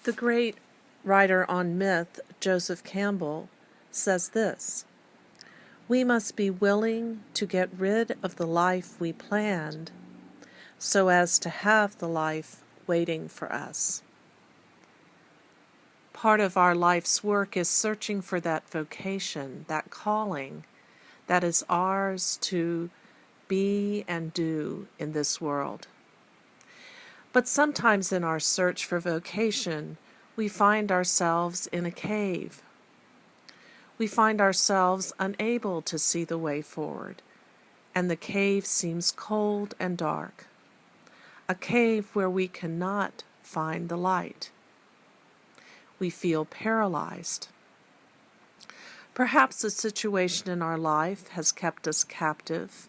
The great writer on myth, Joseph Campbell, says this: "We must be willing to get rid of the life we planned so as to have the life waiting for us." Part of our life's work is searching for that vocation, that calling that is ours to be and do in this world. But sometimes in our search for vocation, we find ourselves in a cave. We find ourselves unable to see the way forward, and the cave seems cold and dark, a cave where we cannot find the light. We feel paralyzed. Perhaps a situation in our life has kept us captive.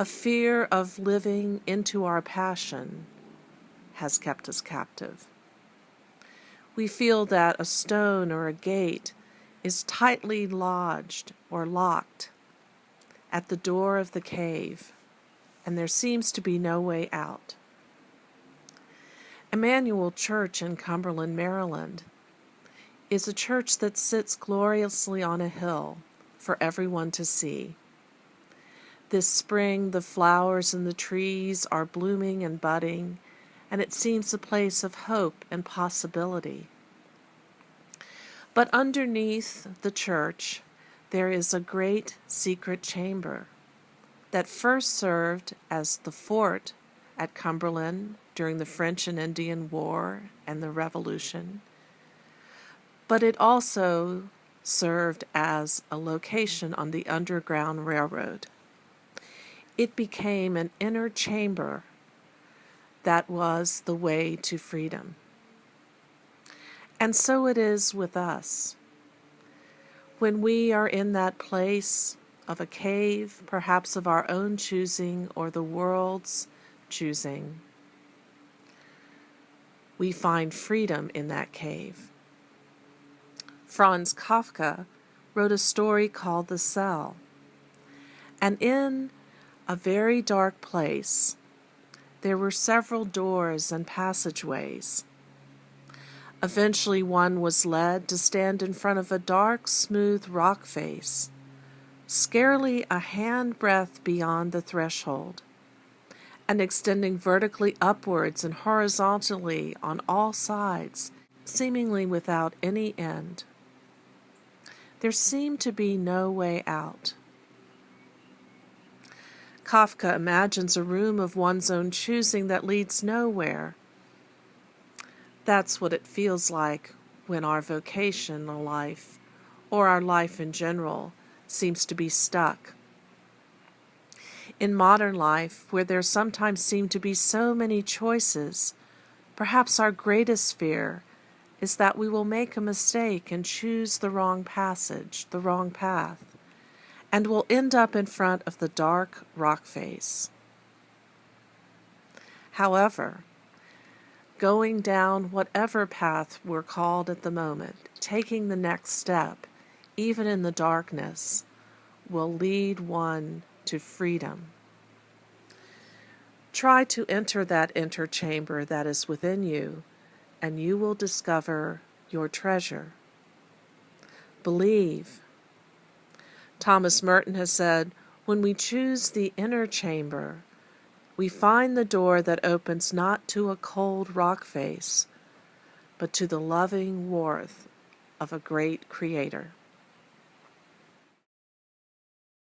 A fear of living into our passion has kept us captive. We feel that a stone or a gate is tightly lodged or locked at the door of the cave, and there seems to be no way out. Emmanuel Church in Cumberland, Maryland, is a church that sits gloriously on a hill for everyone to see. This spring, the flowers and the trees are blooming and budding, and it seems a place of hope and possibility. But underneath the church, there is a great secret chamber that first served as the fort at Cumberland during the French and Indian War and the Revolution, but it also served as a location on the Underground Railroad. It became an inner chamber that was the way to freedom. And so it is with us. When we are in that place of a cave, perhaps of our own choosing or the world's choosing, we find freedom in that cave. Franz Kafka wrote a story called The Cell, and in a very dark place, there were several doors and passageways. Eventually one was led to stand in front of a dark, smooth rock face, scarcely a handbreadth beyond the threshold, and extending vertically upwards and horizontally on all sides, seemingly without any end. There seemed to be no way out. Kafka imagines a room of one's own choosing that leads nowhere. That's what it feels like when our vocational life, or our life in general, seems to be stuck. In modern life, where there sometimes seem to be so many choices, perhaps our greatest fear is that we will make a mistake and choose the wrong passage, the wrong path, and will end up in front of the dark rock face. However, going down whatever path we're called at the moment, taking the next step, even in the darkness, will lead one to freedom. Try to enter that inner chamber that is within you, and you will discover your treasure. Believe. Thomas Merton has said, when we choose the inner chamber, we find the door that opens not to a cold rock face, but to the loving warmth of a great Creator.